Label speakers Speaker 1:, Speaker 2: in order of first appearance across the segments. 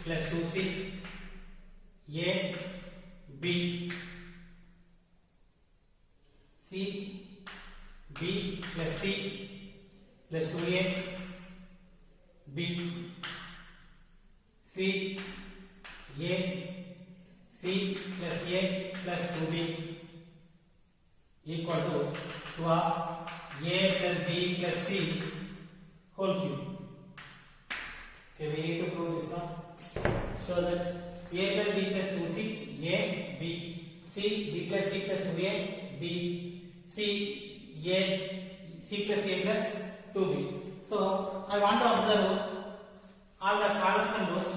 Speaker 1: plus 2c a b c b plus c plus 2a b c a c plus a plus 2b equal to 2 of a plus b plus c whole cube. Okay, we need to prove this one. So that a plus b plus 2c a b c b plus c plus 2a b c a c plus a plus 2b. So I want to observe all the columns and rows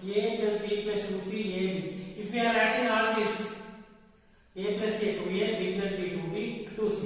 Speaker 1: a plus b plus 2c a b. If we are adding all this a plus a 2a b plus b 2b 2c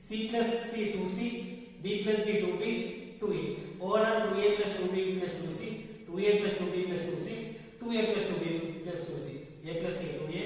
Speaker 1: c plus c 2c b plus b 2b 2a overall 2a plus 2b plus 2c 2a plus 2b plus 2c 2a plus 2b plus 2c a plus a 2a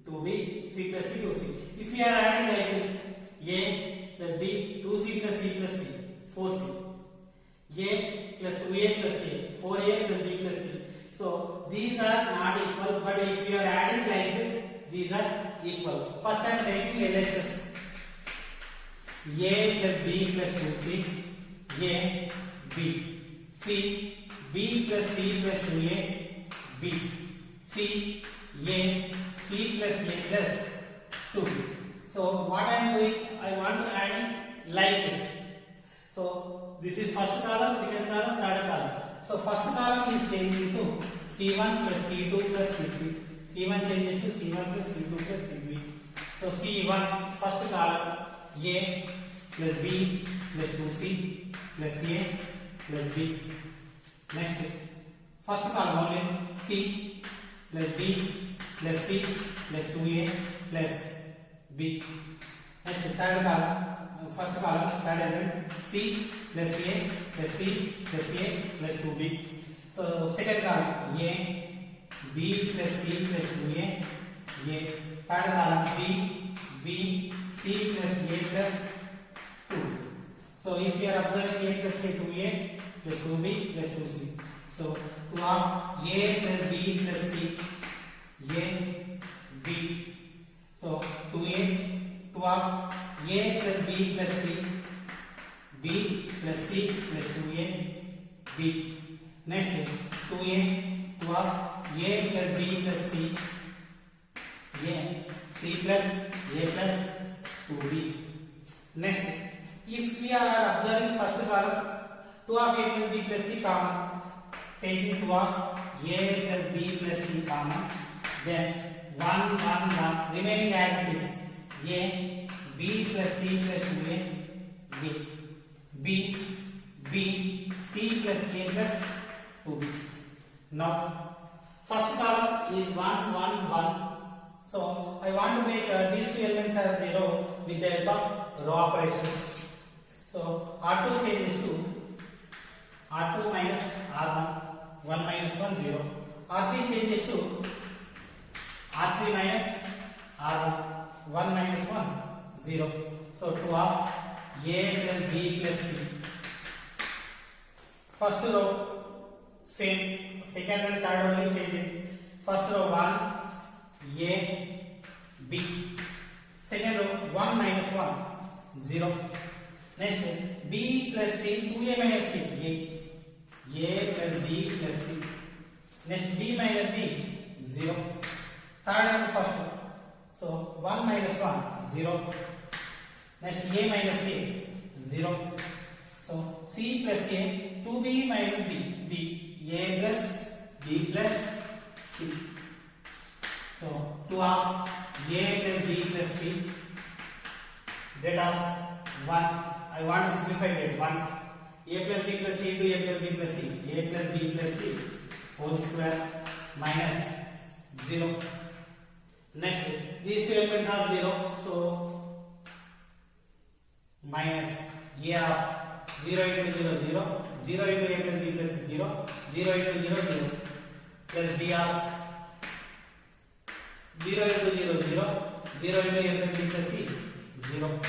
Speaker 1: 2b c plus c 2c. If we are adding like this a plus b 2c plus c plus c 4c a plus 2a plus a 4a plus b plus c. So these are not equal, but if we are adding like this these are equal. First I am taking LHS a plus b plus 2c a b c b plus c plus 2a b c a c plus a plus 2b. So what I am doing, I want to add in like this. So this is first column, second column, third column. So first column is changing to c1 plus c2 plus c3. c1 changes to c1 plus c2 plus c3. So c1 first column a plus b plus 2c plus a plus b. Next first column only c plus b plus c plus 2a plus b. Next third column, first column third element c plus a plus c plus a plus 2b. So second column a b plus c plus 2a a. Third column b c plus a plus 2. So if we are observing a plus a 2a plus 2b plus 2c. So 2 of a plus b plus c a b. So 2a 2 of a plus b plus c b plus c plus 2a b. Next 2a 2 of a plus b plus c a c plus a plus 2b. Next if we are observing first column 2 of a plus b plus c common, taking 2 of a plus b plus c common, then 1 1 1 remaining as it is a b plus c plus 2a a b b c plus a plus 2b. Now first column is 1 1 1. So I want to make these two elements as 0 with the help of row operations. So R2 changes to R2 minus R1 1 minus 1 0. R3 changes to R3 minus R1 1 minus 1 0. So 2 of a plus b plus c. First row same, second and third only changing. First row 1 a b. Second row 1 minus 1 0. Next b plus c 2a minus c a plus b plus c. Next b minus b 0. Third and first. So 1 minus 1 0. Next a minus a 0. So c plus a 2b minus b b a plus b plus c. So 2 of a plus b plus c. That of 1. I want to simplify that 1. A plus b plus c to a plus b plus c. A plus b plus c whole square minus 0. Next, these two elements are 0. So minus a of 0 into 0 0. 0 into a plus b plus 0. 0 into 0 0. Plus b of 0 into 0 0. 0 into a plus b plus c 0.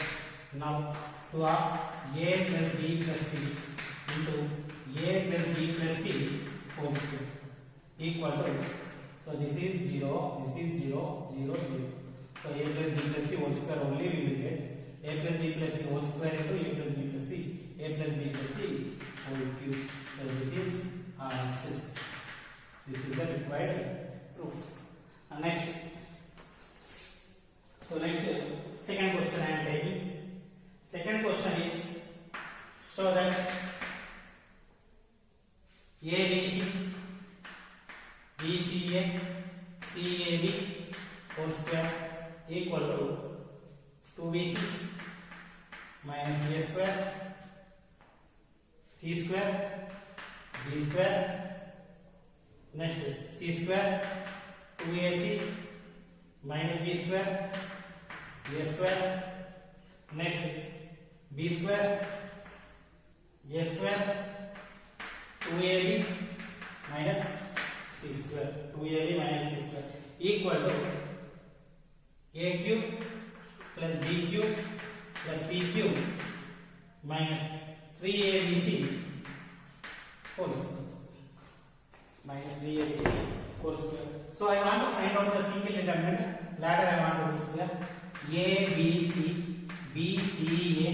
Speaker 1: Now 2 of a plus b plus c into a plus b plus c whole square equal to, so this is 0, this is 0, 0, 0. So a plus b plus c whole square only we will get. A plus b plus c whole square into a plus b plus c, a plus b plus c whole cube. So this is RHS. This is the required proof. Next. So next, second question I am taking. Second question is, show that ABC, BCA, CAB whole square equal to 2BC minus A square, C square, B square. Next, C square, 2AC minus B square, A square. Next, B square, A square, 2AB minus C square, 2AB minus C square equal to A cube plus B cube plus C cube minus 3ABC whole square. Minus 3ABC whole square. So I want to find out the single determinant. Ladder I want to do square. A, B, C, B, C, A,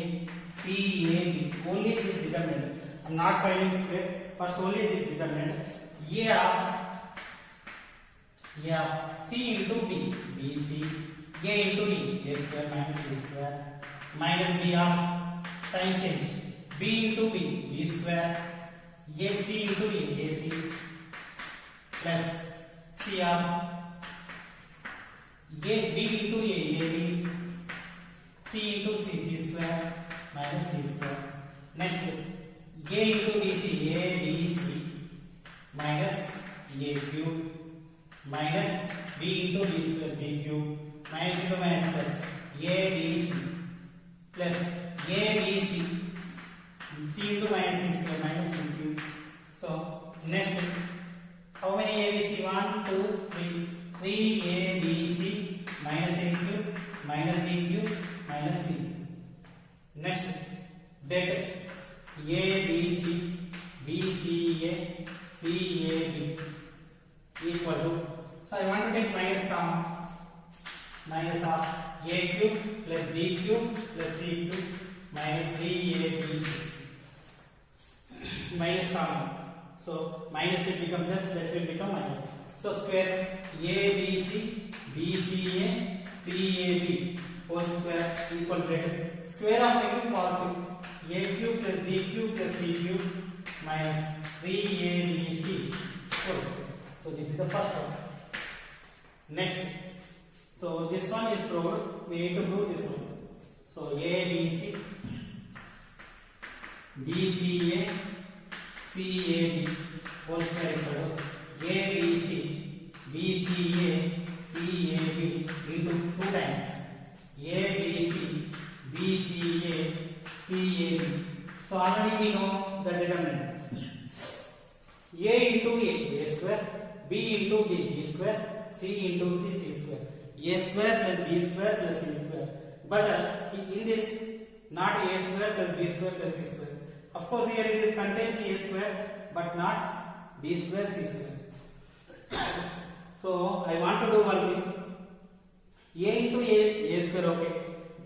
Speaker 1: C, A, B. Only this determinant. I am not finding square. First only this determinant. A of C into B, B, C. A into D, A square minus C square. Minus B of sign change. B into B, B square. A, C into D, A, C. Plus C of A, B into A, B, C into C, C square minus C square. Next, A into B, C, A, B, C minus A cube minus B into B square, B cube minus into minus plus A, B, C plus A, B, C, C into minus C square minus C cube. So, next, how many ABC? 1, 2, 3. 3 A, B, C minus A cube minus B cube minus C. Next, that A, B, C, B, C, A, C, A, B equal to, so I want to take minus common. Minus of A cube plus B cube plus C cube minus 3AB minus common. So minus will become plus, plus will become minus. So square ABC, BCA, CAB whole square equal to square of negative positive. A cube plus B cube plus C cube minus 3ABC whole square. So this is the first one. Next, so this one is proved. We need to prove this one. So ABC, BCA, CAB whole square equal to ABC, BCA, CAB into 2 times ABC, BCA, CAB. So already we know the determinant. A into A square, B into B square, C into C square. A square plus B square plus C square. But in this, not A square plus B square plus C square. Of course, here it contains A square, but not B square C square. So I want to do one thing. A into A square, okay.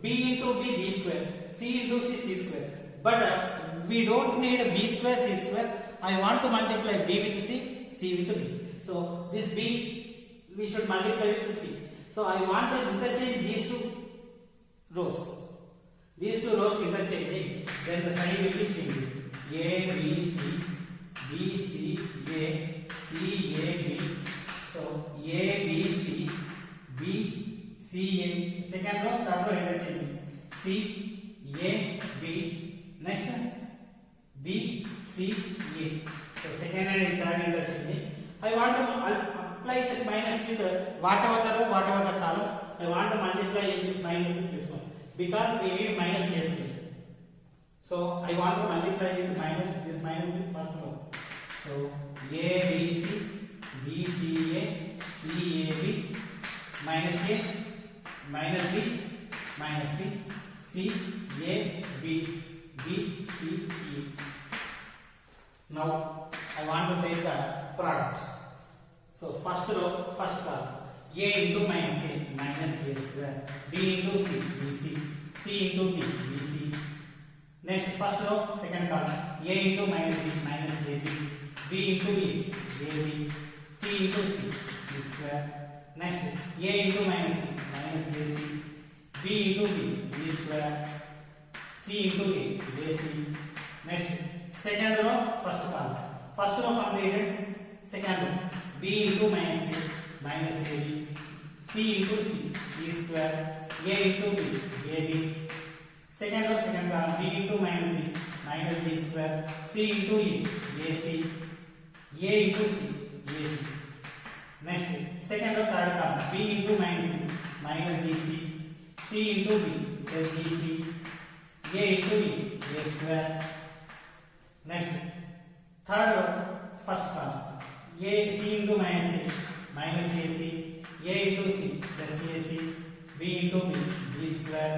Speaker 1: B into B square. C into C square. But we don't need B square C square. I want to multiply B with C with B. So this B we should multiply with C. So I want to interchange these two rows. These two rows interchanging, then the sign will be changed. A, B, C, B, C, A, C, A, B. So A, B, C, B, C, A. Second row, third row interchanging. C, A, B. Next one, B, C, A. So second and third interchanging. I want to apply this minus with whatever the row, whatever the column. I want to multiply this minus with this one. Because we need minus A square. So I want to multiply with this minus with first row. So A, B, C, B, C, A, C, A, B, minus A, minus B, minus C, C, A, B, B, C, E. Now I want to take the So first row, first column, a into minus a square, b into c, bc, c into d, bc. Next first row, second column, a into minus b ab, b into a, ab, c into c, c square. Next a into minus c ac, b into b square, c into a, ac. Next second row, first column, first row completed. Second row, b into minus a ab, c into c, c square, a into b ab. Second row, second column, b into minus b square, c into a ac, a into c, ac. Next second row, third column, b into minus bc, c into b plus bc, a into e, a square. Next third row, first column, a c into minus ac, a into c plus ac, b into b square.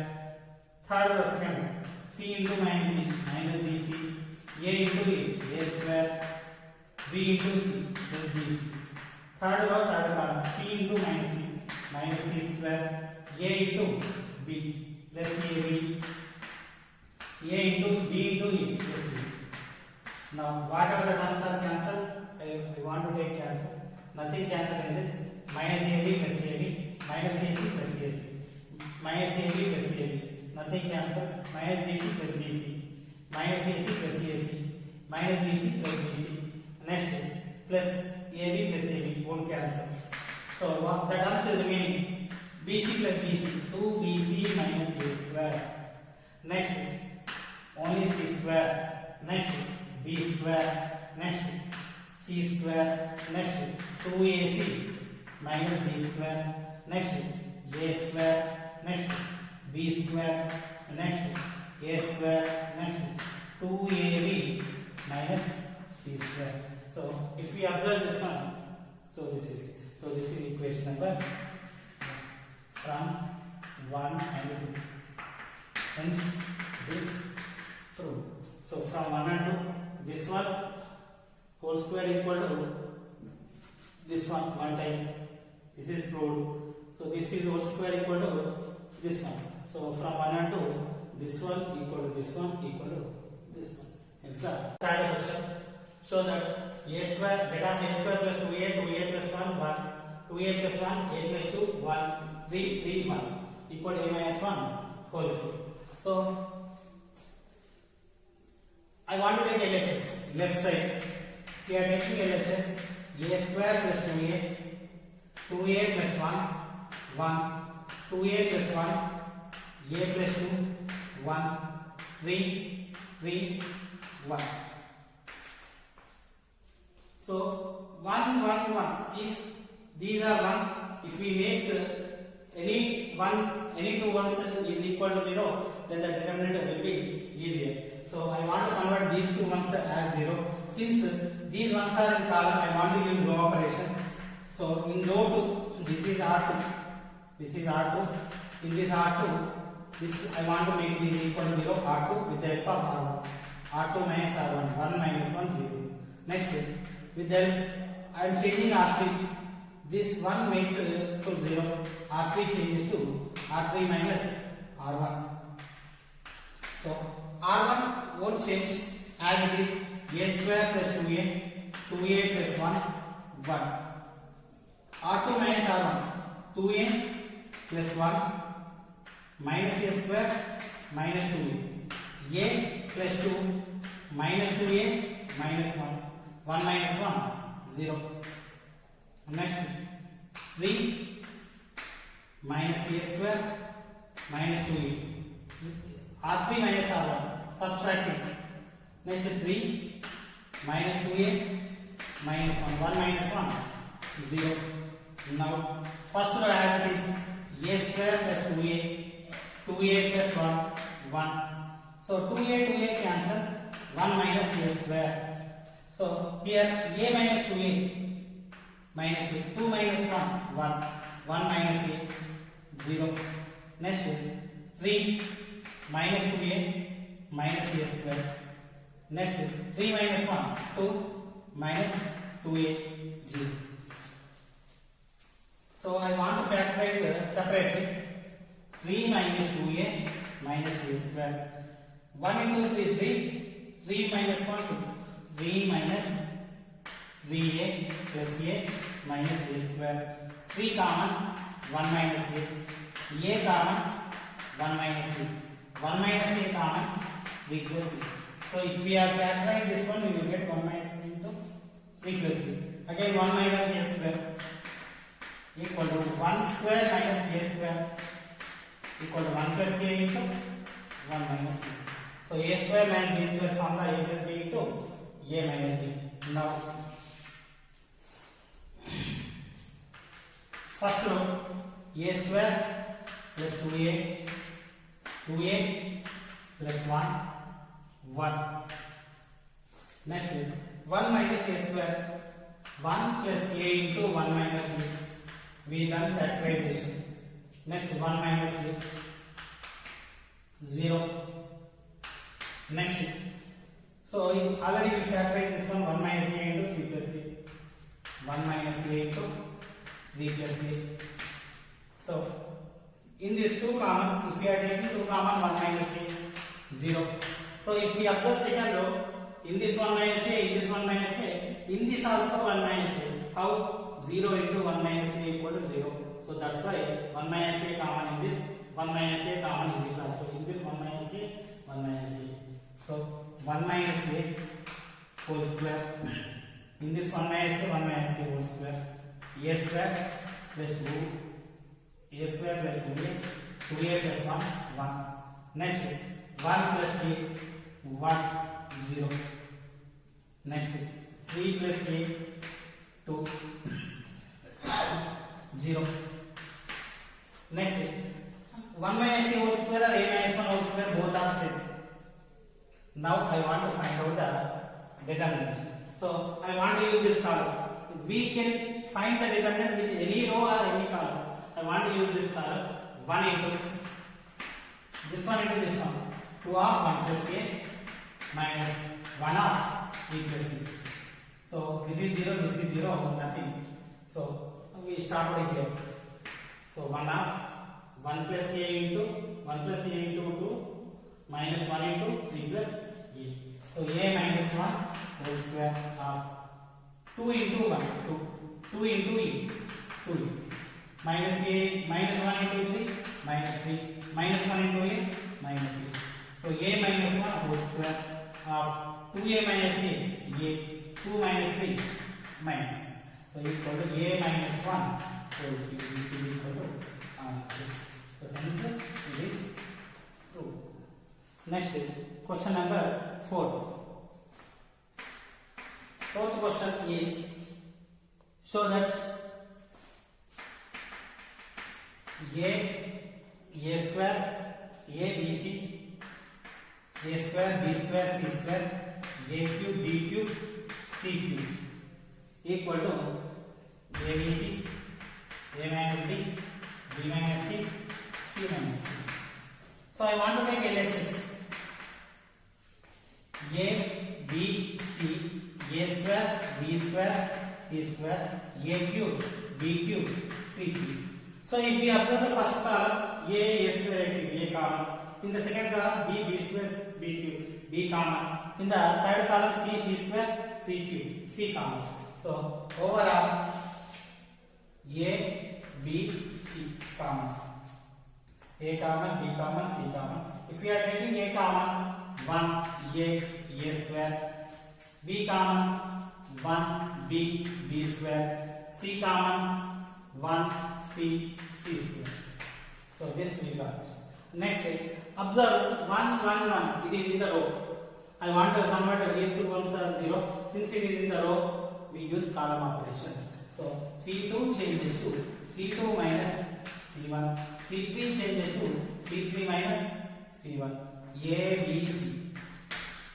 Speaker 1: Third row, second row, c into minus bc, a into a square, b into c plus bc. Third row, third column, c into minus c square, a into b plus ab, a into b into e plus b. Now whatever the terms are cancelled, I want to take cancel. Nothing cancel in this. Minus ab plus ab, minus ac plus ac, minus ab plus ab. Nothing cancel. Minus bc plus bc, minus ac plus ac, minus bc plus bc. Next plus ab plus ab won't cancel. So the terms is remaining bc plus bc, 2bc minus a square. Next only c square. Next b square. Next c square. Next 2ac minus b square. Next a square. Next b square. Next a square. Next 2ab minus c square. So if we observe this one, so this is equation number from 1 and 2. Hence this proved. So from 1 and 2, this one whole square equal to this one time. This is proved. So this is whole square equal to this one. So from 1 and 2, this one equal to this one equal to this one. Hence the third question. So that a square, beta of a square plus 2a plus 1, 1, 2a plus 1, a plus 2, 1, 3, 1 equal to a minus 1 whole cube. So I want to take LHS, left side. If you are taking LHS, a square plus 2a plus 1, 1, 2a plus 1, a plus 2, 1, 3, 1. So 1, 1, 1. If these are 1, if we make any two ones is equal to 0, then the denominator will be easier. So I want to convert these two ones as 0. Since these ones are in column, I want to use row operation. So in row 2, this is R2, this is R2. In this R2, this I want to make this equal to 0, R2 with the help of R1. R2 minus R1, 1 minus 1, 0. Next, with them I am changing R3. This 1 makes to 0. R3 changes to R3 minus R1. So R1 won't change as it is a square plus 2a plus 1, 1. R2 minus R1, 2a plus 1 minus a square minus 2a. A plus 2 minus 2a minus 1. 1 minus 1, 0. Next 3 minus a square minus 2a. R3 minus R1, subtracting. Next 3 minus 2a minus 1, 1 minus 1, 0. Now first row as it is a square plus 2a plus 1, 1. So 2a cancel, 1 minus a square. So here a minus 2a minus a, 2 minus 1, 1, 1 minus a, 0. Next 3 minus 2a minus a square. Next 3 minus 1, 2 minus 2a, 0. So I want to factorize separately. 3 minus 2a minus a square. 1 into 3, 3. 3 minus 1, 2. 3 minus 3a plus a minus a square. 3 common, 1 minus a common, 1 minus a. 1 minus a common, 3 plus a. So if we are factorizing this one, we will get 1 minus a into 3 plus a. Again 1 minus a square equal to 1 square minus a square equal to 1 plus a into 1 minus a. So a square minus b square formula a plus b into a minus b. Now first row a square plus 2a plus 1. Next 1 minus a square, 1 plus a into 1 minus a. We done factorization. Next 1 minus a, 0. Next, so already we factorized this one, 1 minus a into 3 plus a. 1 minus a into 3 plus a. So in this 2 common, if we are taking 2 common, 1 minus a, 0. So if we observe second row, in this 1 minus a, in this 1 minus a, in this also 1 minus a. How? 0 into 1 minus a equal to 0. So that's why 1 minus a common in this, 1 minus a common in this also. In this 1 minus a, 1 minus a. So 1 minus a whole square. In this 1 minus a, 1 minus a whole square. A square plus 2. A square plus 2a. 2a plus 1, 1. Next 1 plus a, 1, 0. Next 3 plus a, 2, 0. Next 1 minus a whole square or a minus 1 whole square, both are same. Now I want to find out the determinant. So I want to use this column. We can find the determinant with any row or any column. I want to use this column 1 into this one into this one. 2 of 1 plus a minus 1 of 3 plus b. So this is 0, this is 0, nothing. So we start over here. So 1 of 1 plus a into 2 minus 1 into 3 plus a. So a minus 1 whole square of 2 into 1, 2 into e, 2e. Minus a, minus 1 into 3, minus 3, minus 1 into a, minus a. So a minus 1 whole square of 2a minus a, 2 minus 3, minus. So equal to a minus 1 whole cube. This is equal to r. So hence it is true. Next is question number 4. Fourth question is, show that a square, abc, a square, b square, c square, a cube, b cube, c cube equal to abc, a minus b, b minus c, c minus c. So I want to take LHS. A, b, c, a square, b square, c square, a cube, b cube, c cube. So if we observe the first column, a square, a cube, a common. In the second column, b square, b cube, b common. In the third column, c square, c cube, c common. So overall, a, b, c common. A common, b common, c common. If we are taking a common, 1 a square, b common, 1 b square, c common, 1 c square. So this we got. Next, observe 1 1 1. It is in the row. I want to convert these two ones are 0. Since it is in the row, we use column operation. So C2 changes to C2 minus C1. C3 changes to C3 minus C1. A, B, C.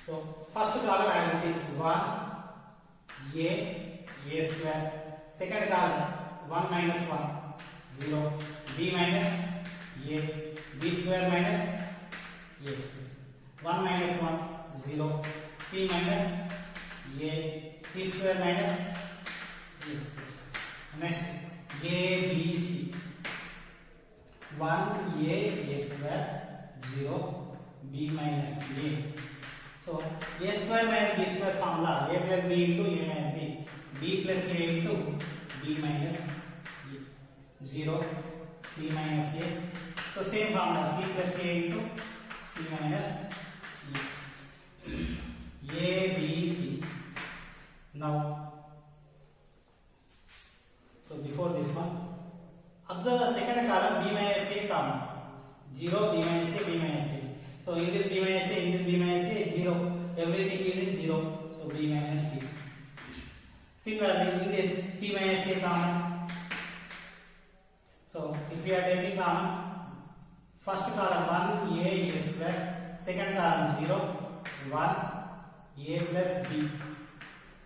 Speaker 1: So first column as it is 1 A square. Second column 1 minus 1 0. B minus A. B square minus A square. 1 minus 1 0. C minus A. C square minus A square. Next A, B, C. 1 A square 0 B minus A. So A square minus B square formula A plus B into A minus B. B plus A into B minus A. 0 C minus A. So same formula C plus A into C minus A B C. Now, so before this one, observe the second column B minus A common. 0 B minus A B minus A. So in this B minus A, in this B minus A, 0. Everything is in 0. So B minus C. Similarly, in this C minus A common. So if we are taking common, first column 1 A square, second column 0 1 A plus B,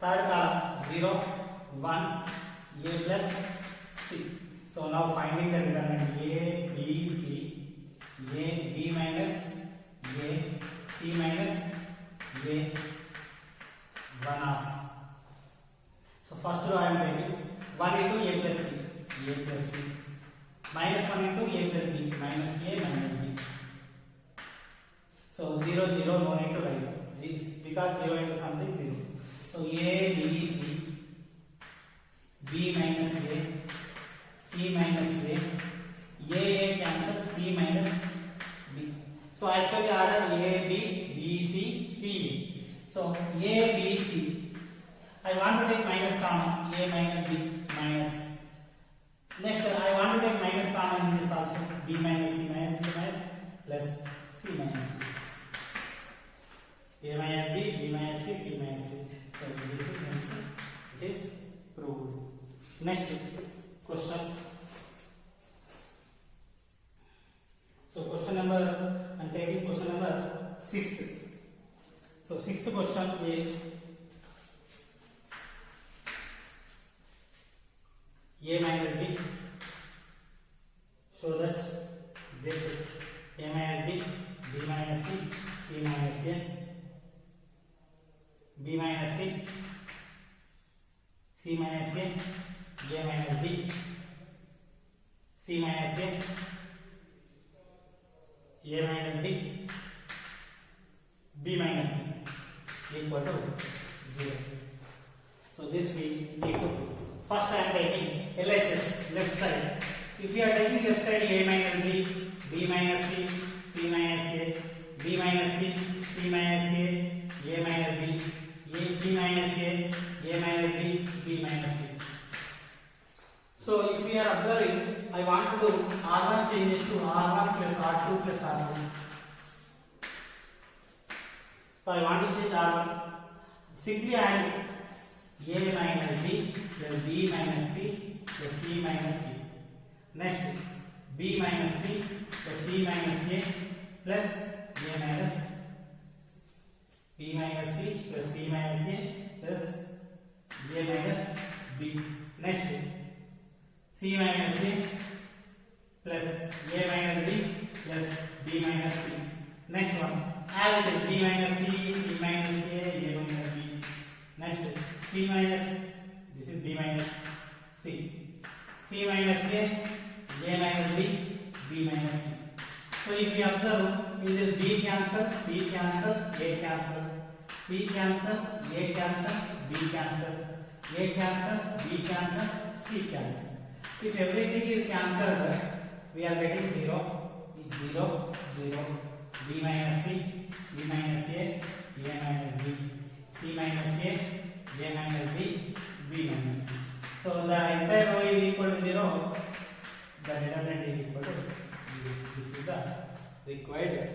Speaker 1: third column 0 1 A plus C. So now finding the determinant A B C, A B minus A C minus A 1 half. So first row I am taking 1 into A plus C, minus 1 into A plus B, minus A minus B. So 0 0 no need to write this because 0 into something 0. So A B C, B minus A, C minus A cancel, C minus B. So actually order A B B C C. So A B C. I want to take minus common, A minus B minus. Next I want to take minus common in this also, B minus C minus B minus plus C minus C. A minus B, B minus C, C minus C. So this is answer. It is proved. Next question. So question number, I am taking question number 6th. So 6th question is A minus B. So that this A minus B, B minus C, C minus A, B minus C, C minus A, A minus B, C minus A minus B, B minus C equal to 0. So this we need to do. First I am taking LHS, left side. If you are taking left side A minus B, B minus C, C minus A, B minus C, C minus A minus B, C minus A minus B, B minus C. So if we are observing, I want to do R1 changes to R1 plus R2 plus R1. So I want to change R1. Simply add A minus B plus B minus C plus C minus C. Next, B minus C plus C minus A plus A minus B minus C plus C minus A plus A minus B. Next, C minus A plus A minus B plus B minus C. Next one, as it is B minus C, C minus A minus B. Next, C minus, this is B minus C. C minus A minus B, B minus C. So if you observe, in this B cancel, C cancel, A cancel, C cancel, A cancel, B cancel, A cancel, B cancel, C cancel. If everything is cancelled, we are getting 0, 0, 0, B minus C, C minus A minus B, C minus A minus B, B minus C. So the entire row is equal to 0, the determinant is equal to 0. This is the required